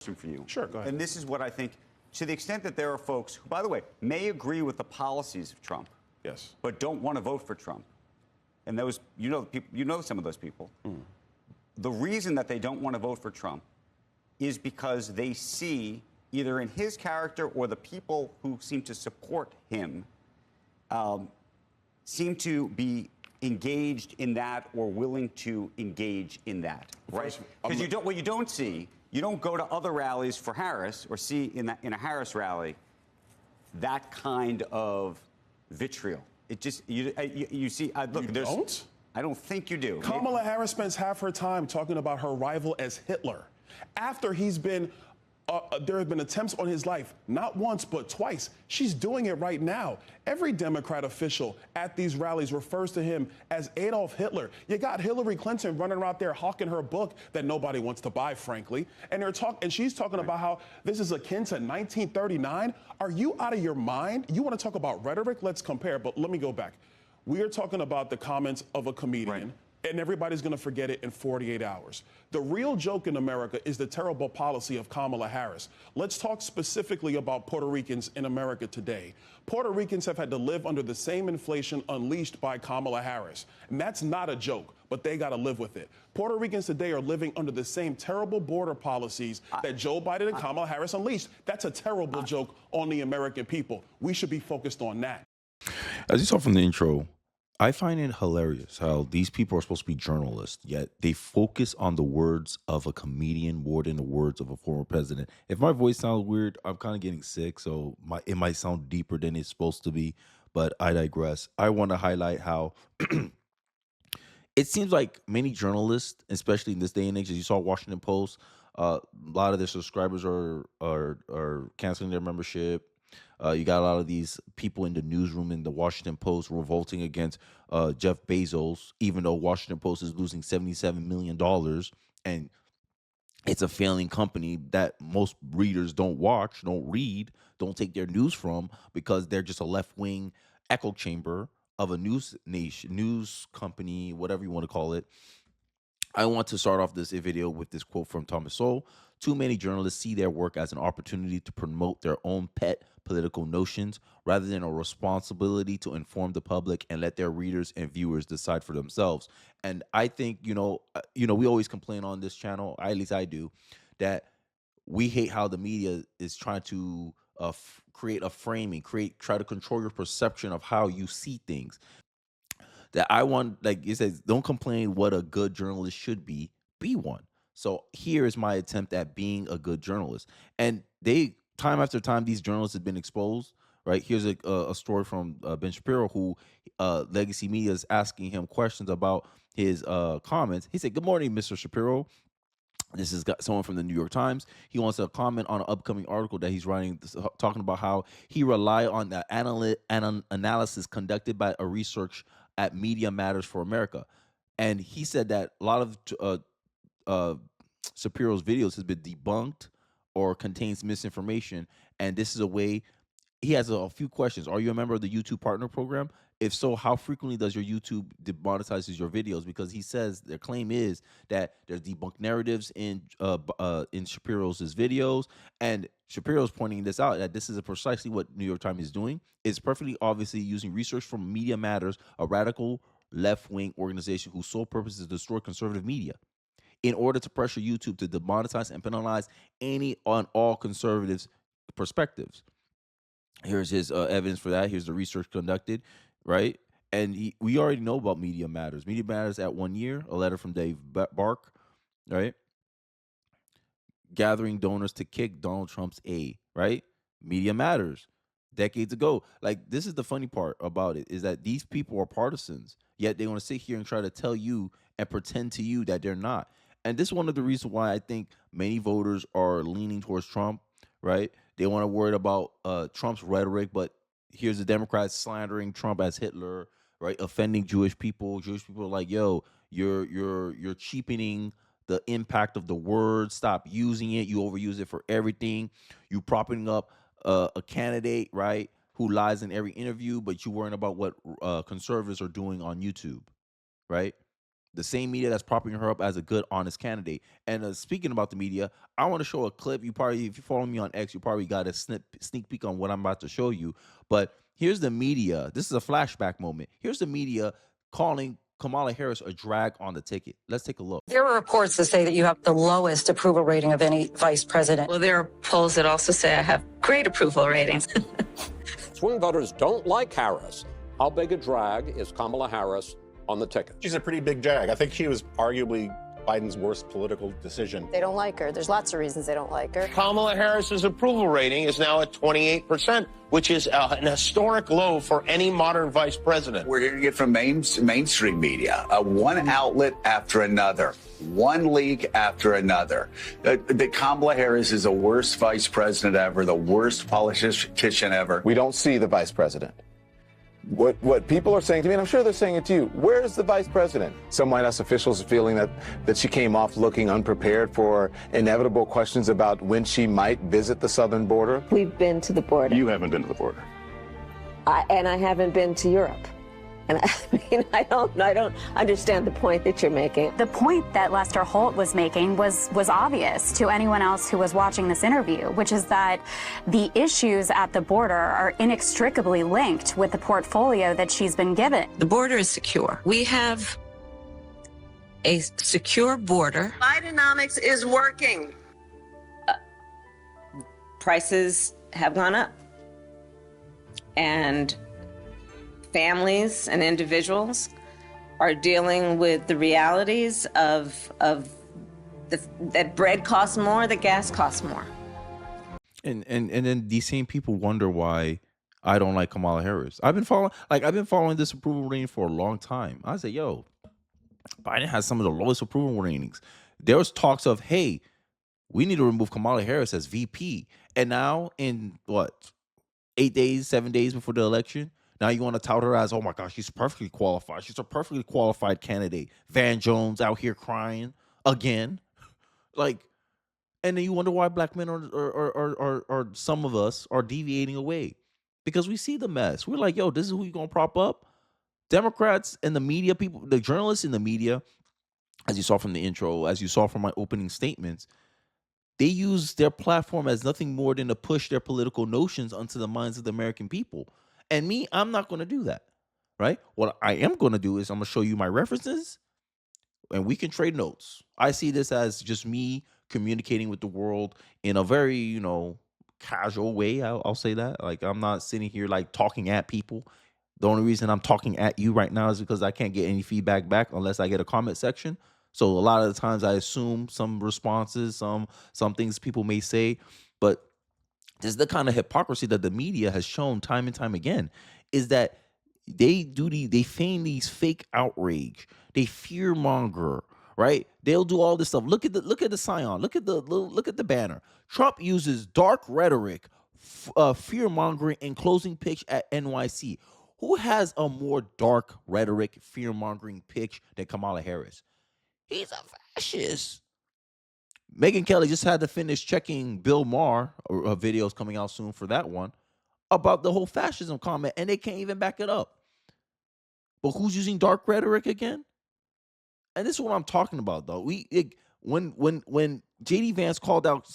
For you. Sure, go ahead. And this is what I think, to the extent that there are folks who, by the way, may agree with the policies of Trump, yes, but don't want to vote for Trump. And those, you know some of those people. The reason that they don't want to vote for Trump is because they see either in his character or the people who seem to support him seem to be engaged in that or willing to engage in that, right? Because what you don't see, you don't go to other rallies for Harris or see in a Harris rally that kind of vitriol. It just you see. Look, you don't? I don't think you do. Kamala Harris spends half her time talking about her rival as Hitler, after he's been. There have been attempts on his life, not once, but twice. She's doing it right now. Every Democrat official at these rallies refers to him as Adolf Hitler. You got Hillary Clinton running around there hawking her book that nobody wants to buy, frankly. And she's talking about how this is akin to 1939. Are you out of your mind? You want to talk about rhetoric? Let's compare, but let me go back. We are talking about the comments of a comedian. Right. And everybody's going to forget it in 48 hours. The real joke in America is the terrible policy of Kamala Harris. Let's talk specifically about Puerto Ricans in America today. Puerto Ricans have had to live under the same inflation unleashed by Kamala Harris. And that's not a joke, but they got to live with it. Puerto Ricans today are living under the same terrible border policies that Joe Biden and Kamala Harris unleashed. That's a terrible joke on the American people. We should be focused on that. As you saw from the intro, I find it hilarious how these people are supposed to be journalists, yet they focus on the words of a comedian more than the words of a former president. If my voice sounds weird, I'm kind of getting sick, so it might sound deeper than it's supposed to be, but I digress. I want to highlight how it seems like many journalists, especially in this day and age, as you saw Washington Post, a lot of their subscribers are canceling their membership. You got a lot of these people in the newsroom in the Washington Post revolting against Jeff Bezos, even though Washington Post is losing $77 million and it's a failing company that most readers don't watch, don't read, don't take their news from because they're just a left-wing echo chamber of a news company, whatever you want to call it. I want to start off this video with this quote from Thomas Sowell. Too many journalists see their work as an opportunity to promote their own pet political notions rather than a responsibility to inform the public and let their readers and viewers decide for themselves. And I think, we always complain on this channel, at least I do, that we hate how the media is trying to create a framing, try to control your perception of how you see things. That I want, like it says, don't complain what a good journalist should be one. So here is my attempt at being a good journalist. And time after time, these journalists have been exposed, right? Here's a story from Ben Shapiro, who Legacy Media is asking him questions about his comments. He said, "Good morning, Mr. Shapiro." This is someone from the New York Times. He wants to comment on an upcoming article that he's writing, talking about how he relied on the analysis conducted by a research at Media Matters for America. And he said that a lot of Shapiro's videos has been debunked or contains misinformation. And this is a way, he has a few questions. Are you a member of the YouTube Partner Program? If so, how frequently does your YouTube demonetizes your videos? Because he says their claim is that there's debunked narratives in Shapiro's videos, and Shapiro's pointing this out, that this is precisely what New York Times is doing. It's perfectly obviously using research from Media Matters, a radical left-wing organization whose sole purpose is to destroy conservative media, in order to pressure YouTube to demonetize and penalize any on all conservatives' perspectives. Here's his evidence for that. Here's the research conducted, right? And we already know about Media Matters. Media Matters at 1 year, a letter from Dave Bark, right? Gathering donors to kick Donald Trump's A, right? Media Matters, decades ago. Like, this is the funny part about it, is that these people are partisans, yet they want to sit here and try to tell you and pretend to you that they're not. And this is one of the reasons why I think many voters are leaning towards Trump, right? They want to worry about Trump's rhetoric, but here's the Democrats slandering Trump as Hitler, right? Offending Jewish people. Jewish people are like, yo, you're cheapening the impact of the word. Stop using it. You overuse it for everything. You propping up a candidate, right, who lies in every interview, but you worrying about what conservatives are doing on YouTube, right? The same media that's propping her up as a good, honest candidate. And speaking about the media, I want to show a clip. You probably, if you follow me on X, you probably got a sneak peek on what I'm about to show you. But here's the media. This is a flashback moment. Here's the media calling Kamala Harris a drag on the ticket. Let's take a look. There are reports that say that you have the lowest approval rating of any vice president. Well, there are polls that also say I have great approval ratings. Swing voters don't like Harris. How big a drag is Kamala Harris on the ticket? She's a pretty big drag. I think she was arguably Biden's worst political decision. They don't like her. There's lots of reasons they don't like her. Kamala Harris's approval rating is now at 28%, which is an historic low for any modern vice president. We're hearing it from mainstream media, one outlet after another, one leak after another. That Kamala Harris is the worst vice president ever, the worst politician ever. We don't see the vice president. What people are saying to me, and I'm sure they're saying it to you, where's the vice president? Some White House officials are feeling that she came off looking unprepared for inevitable questions about when she might visit the southern border. We've been to the border. You haven't been to the border. And I haven't been to Europe. And I mean, I don't understand the point that you're making. The point that Lester Holt was making was obvious to anyone else who was watching this interview, which is that the issues at the border are inextricably linked with the portfolio that she's been given. The border is secure. We have a secure border. Bidenomics is working. Prices have gone up. And families and individuals are dealing with the realities of that bread costs more, that gas costs more. And then these same people wonder why I don't like Kamala Harris. I've been following this approval rating for a long time. I say, yo, Biden has some of the lowest approval ratings. There was talks of, hey, we need to remove Kamala Harris as VP. And now in 8 days, 7 days before the election, now you want to tout her as, oh my gosh, she's perfectly qualified. She's a perfectly qualified candidate. Van Jones out here crying again. And then you wonder why black men or some of us are deviating away. Because we see the mess. We're like, yo, this is who you're going to prop up? Democrats and the media people, the journalists in the media, as you saw from the intro, as you saw from my opening statements, they use their platform as nothing more than to push their political notions onto the minds of the American people. And me, I'm not going to do that, right? What I am going to do is I'm going to show you my references, and we can trade notes. I see this as just me communicating with the world in a very, casual way. I'll say that. Like, I'm not sitting here like talking at people. The only reason I'm talking at you right now is because I can't get any feedback back unless I get a comment section. So a lot of the times I assume some responses, some things people may say, but this is the kind of hypocrisy that the media has shown time and time again, is that they feign these fake outrage. They fear monger, right? They'll do all this stuff. Look at the scion. Look at the banner. Trump uses dark rhetoric, fear mongering, and closing pitch at NYC. Who has a more dark rhetoric, fear mongering pitch than Kamala Harris? He's a fascist. Megyn Kelly just had to finish checking Bill Maher, or videos coming out soon for that one, about the whole fascism comment, and they can't even back it up. But who's using dark rhetoric again? And this is what I'm talking about, though. When J.D. Vance called out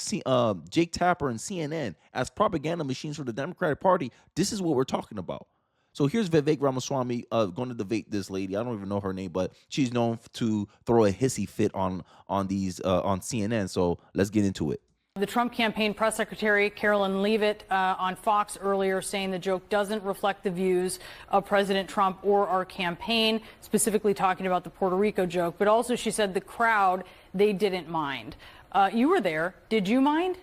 Jake Tapper and CNN as propaganda machines for the Democratic Party, this is what we're talking about. So here's Vivek Ramaswamy going to debate this lady. I don't even know her name, but she's known to throw a hissy fit on CNN. So let's get into it. The Trump campaign press secretary, Carolyn Leavitt, on Fox earlier saying the joke doesn't reflect the views of President Trump or our campaign, specifically talking about the Puerto Rico joke. But also she said the crowd, they didn't mind. You were there. Did you mind?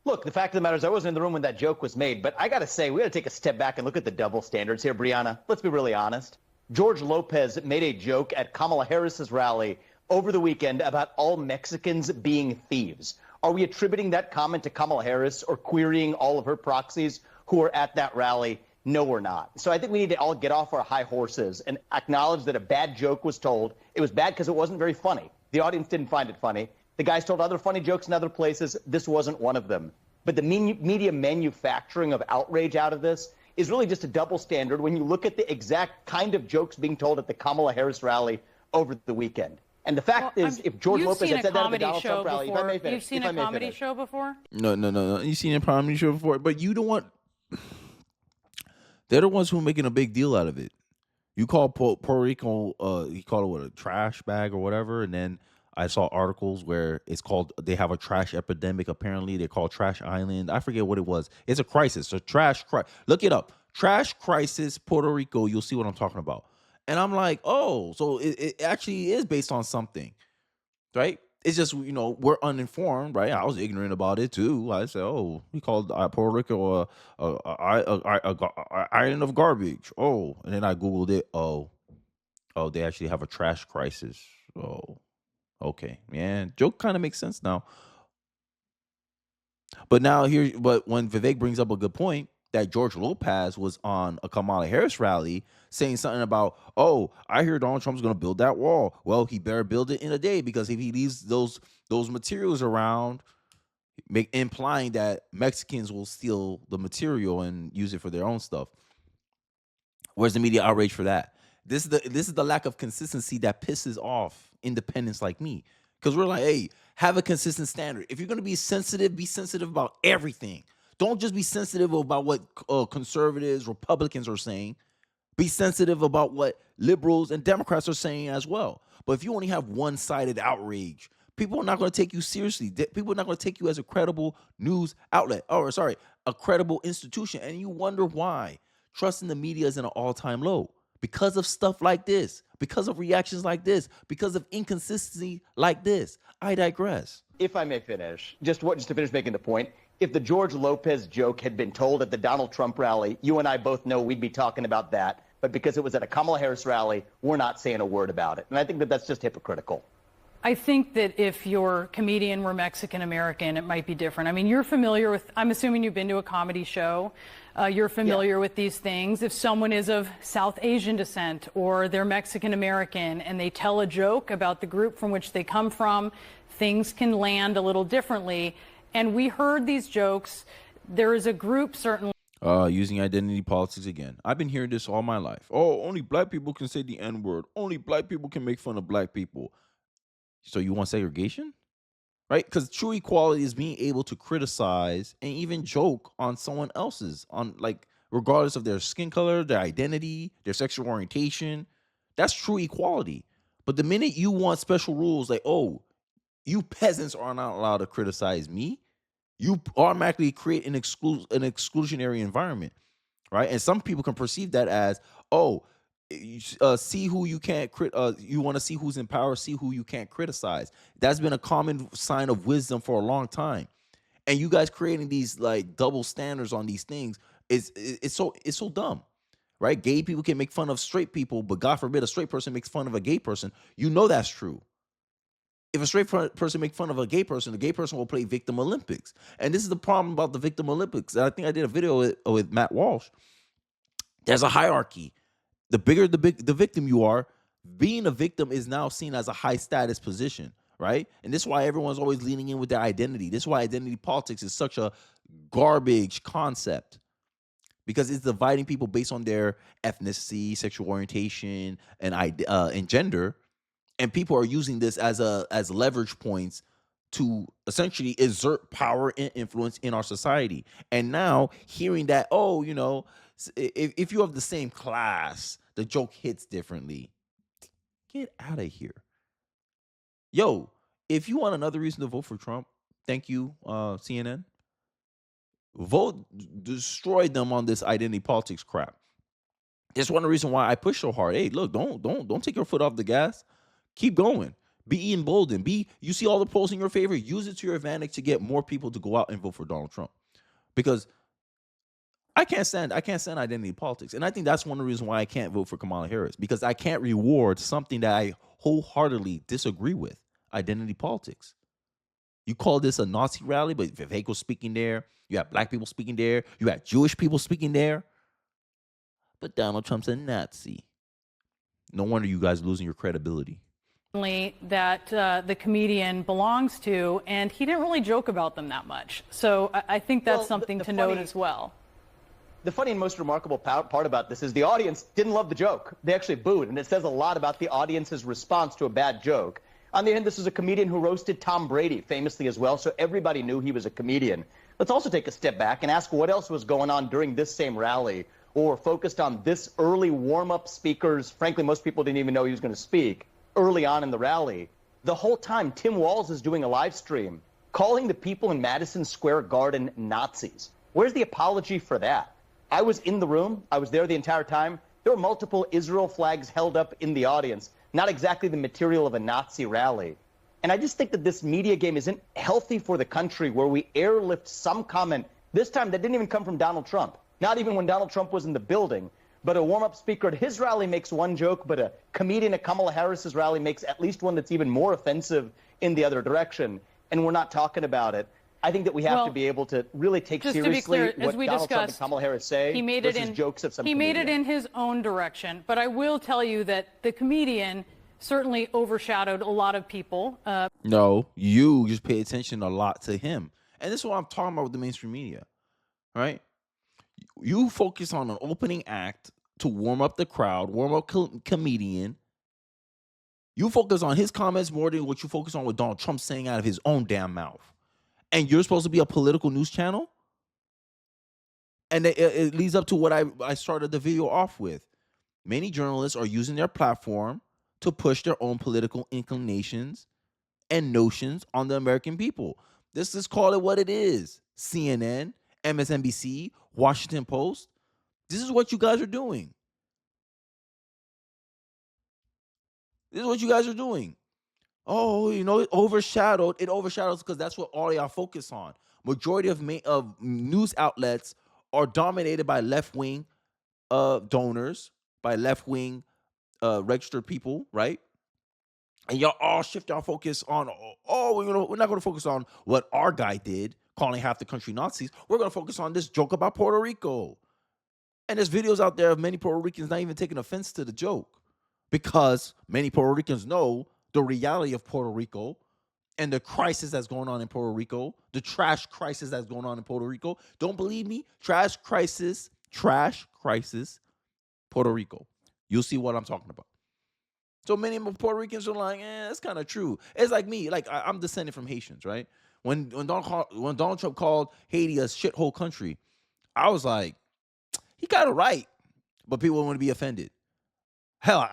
Look, the fact of the matter is I wasn't in the room when that joke was made, but I got to say, we got to take a step back and look at the double standards here, Brianna. Let's be really honest. George Lopez made a joke at Kamala Harris's rally over the weekend about all Mexicans being thieves. Are we attributing that comment to Kamala Harris or querying all of her proxies who were at that rally? No, we're not. So I think we need to all get off our high horses and acknowledge that a bad joke was told. It was bad because it wasn't very funny. The audience didn't find it funny. The guys told other funny jokes in other places. This wasn't one of them. But the media manufacturing of outrage out of this is really just a double standard when you look at the exact kind of jokes being told at the Kamala Harris rally over the weekend. And the fact is, if George Lopez had said that at the Donald Trump rally, if I may finish, you've seen a comedy show before? No. You've seen a comedy show before, but you don't want. They're the ones who are making a big deal out of it. You call Puerto Rico, he called it what, a trash bag or whatever, and then I saw articles where it's called, they have a trash epidemic. Apparently, they're called Trash Island. I forget what it was. It's a crisis, a trash crisis. Look it up. Trash crisis, Puerto Rico. You'll see what I'm talking about. And I'm like, oh, so it actually is based on something, right? It's just, we're uninformed, right? I was ignorant about it too. I said, oh, he called Puerto Rico a island of garbage. Oh, and then I Googled it. Oh, they actually have a trash crisis. Oh, okay. Man, joke kind of makes sense now. But when Vivek brings up a good point, that George Lopez was on a Kamala Harris rally saying something about, oh, I hear Donald Trump's going to build that wall. Well, he better build it in a day, because if he leaves those materials around, implying that Mexicans will steal the material and use it for their own stuff. Where's the media outrage for that? This is the lack of consistency that pisses off independents like me, because we're like, hey, have a consistent standard. If you're going to be sensitive about everything. Don't just be sensitive about what conservatives, Republicans are saying. Be sensitive about what liberals and Democrats are saying as well. But if you only have one-sided outrage, people are not going to take you seriously. People are not going to take you as a credible news outlet. A credible institution. And you wonder why. Trust in the media is in an all-time low. Because of stuff like this. Because of reactions like this. Because of inconsistency like this. I digress. If I may finish, just to finish making the point, if the George Lopez joke had been told at the Donald Trump rally, you and I both know we'd be talking about that. But because it was at a Kamala Harris rally, we're not saying a word about it. And I think that that's just hypocritical. I think that if your comedian were Mexican-American, it might be different. I mean, you're familiar with, I'm assuming you've been to a comedy show. You're familiar with these things. If someone is of South Asian descent or they're Mexican-American and they tell a joke about the group from which they come from, things can land a little differently. And we heard these jokes. There is a group, certainly. Using identity politics again. I've been hearing this all my life. Oh, only black people can say the N-word. Only black people can make fun of black people. So you want segregation? Right? Because true equality is being able to criticize and even joke on someone else's, regardless of their skin color, their identity, their sexual orientation. That's true equality. But the minute you want special rules, like, oh, you peasants are not allowed to criticize me, you automatically create an exclusionary environment, right? And some people can perceive that as, oh, see who you can't you want to see who's in power, see who you can't criticize. That's been a common sign of wisdom for a long time. And you guys creating these like double standards on these things it's so dumb, right? Gay people can make fun of straight people, but God forbid a straight person makes fun of a gay person. You know that's true. If a straight person makes fun of a gay person, the gay person will play victim Olympics. And this is the problem about the victim Olympics. I think I did a video with Matt Walsh. There's a hierarchy. The bigger the victim you are, being a victim is now seen as a high status position, right? And this is why everyone's always leaning in with their identity. This is why identity politics is such a garbage concept, because it's dividing people based on their ethnicity, sexual orientation, and gender. And people are using this as leverage points to essentially exert power and influence in our society. And now hearing that, oh, if you have the same class, the joke hits differently. Get out of here. Yo, if you want another reason to vote for Trump, thank you, CNN. Destroy them on this identity politics crap. That's one reason why I push so hard. Hey, look, don't take your foot off the gas. Keep going. Be emboldened. You see all the polls in your favor. Use it to your advantage to get more people to go out and vote for Donald Trump. Because I can't stand identity politics. And I think that's one of the reasons why I can't vote for Kamala Harris, because I can't reward something that I wholeheartedly disagree with, identity politics. You call this a Nazi rally, but Vivek was speaking there. You have black people speaking there. You have Jewish people speaking there. But Donald Trump's a Nazi. No wonder you guys are losing your credibility. That the comedian belongs to, and he didn't really joke about them that much. So I think that's something to note as well. The funny and most remarkable part about this is the audience didn't love the joke. They actually booed, and it says a lot about the audience's response to a bad joke. On the end, this is a comedian who roasted Tom Brady famously as well, so everybody knew he was a comedian. Let's also take a step back and ask what else was going on during this same rally, or focused on this early warm-up speakers. Frankly, most people didn't even know he was going to speak early on in the rally. The whole time, Tim Walz is doing a live stream, calling the people in Madison Square Garden Nazis. Where's the apology for that? I was in the room. I was there the entire time. There were multiple Israel flags held up in the audience. Not exactly the material of a Nazi rally. And I just think that this media game isn't healthy for the country, where we airlift some comment, this time that didn't even come from Donald Trump. Not even when Donald Trump was in the building. But a warm-up speaker at his rally makes one joke, but a comedian at Kamala Harris's rally makes at least one that's even more offensive in the other direction. And we're not talking about it. I think that we have to be able to really take seriously what Donald Trump and Kamala Harris say versus jokes of some comedian. He made it in his own direction. But I will tell you that the comedian certainly overshadowed a lot of people. No, you just pay attention a lot to him. And this is what I'm talking about with the mainstream media, right? You focus on an opening act to warm up the crowd, warm up comedian. You focus on his comments more than what you focus on what Donald Trump saying out of his own damn mouth. And you're supposed to be a political news channel? And it leads up to what I started the video off with. Many journalists are using their platform to push their own political inclinations and notions on the American people. This is, call it what it is. CNN, MSNBC, Washington Post. This is what you guys are doing. This is what you guys are doing. Oh, you know, it overshadowed. It overshadows because that's what all y'all focus on. Majority of news outlets are dominated by left-wing donors, by left-wing registered people, right? And y'all all shift our focus on, we're not going to focus on what our guy did, calling half the country Nazis. We're going to focus on this joke about Puerto Rico. And there's videos out there of many Puerto Ricans not even taking offense to the joke, because many Puerto Ricans know the reality of Puerto Rico and the crisis that's going on in Puerto Rico, the trash crisis that's going on in Puerto Rico. Don't believe me? Trash crisis, Puerto Rico. You'll see what I'm talking about. So many Puerto Ricans are like, that's kind of true. It's like me. Like, I'm descended from Haitians, right? When Donald Trump called Haiti a shithole country, I was like, he got it right. But people want to be offended. Hell,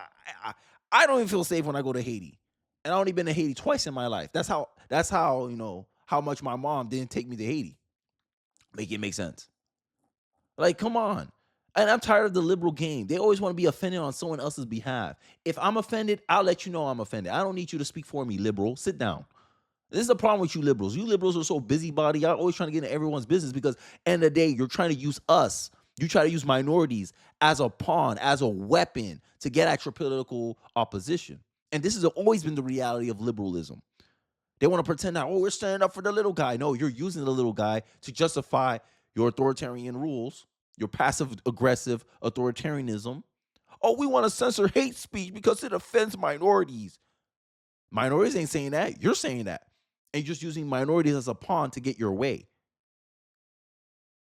I don't even feel safe when I go to Haiti. And I only been to Haiti twice in my life. That's how you know, how much my mom didn't take me to Haiti. Make it make sense. Like, come on. And I'm tired of the liberal game. They always want to be offended on someone else's behalf. If I'm offended, I'll let you know I'm offended. I don't need you to speak for me, liberal. Sit down. This is the problem with you liberals. You liberals are so busybody. Y'all always trying to get into everyone's business because end of the day, you're trying to use us. You try to use minorities as a pawn, as a weapon to get at your political opposition. And this has always been the reality of liberalism. They want to pretend that, we're standing up for the little guy. No, you're using the little guy to justify your authoritarian rules, your passive-aggressive authoritarianism. Oh, we want to censor hate speech because it offends minorities. Minorities ain't saying that. You're saying that. And you're just using minorities as a pawn to get your way.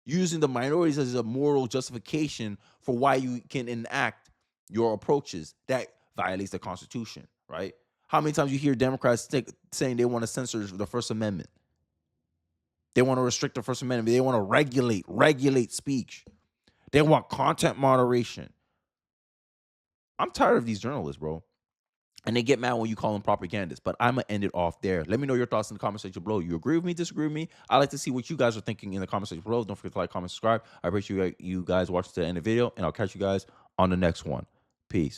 Using the minorities as a moral justification for why you can enact your approaches that violates the Constitution, right? How many times you hear Democrats saying they want to censor the First Amendment? They want to restrict the First Amendment. They want to regulate speech. They want content moderation. I'm tired of these journalists, bro. And they get mad when you call them propagandists. But I'm going to end it off there. Let me know your thoughts in the comment section below. You agree with me, disagree with me? I like to see what you guys are thinking in the comment section below. Don't forget to like, comment, subscribe. I appreciate you guys watching to the end of the video. And I'll catch you guys on the next one. Peace.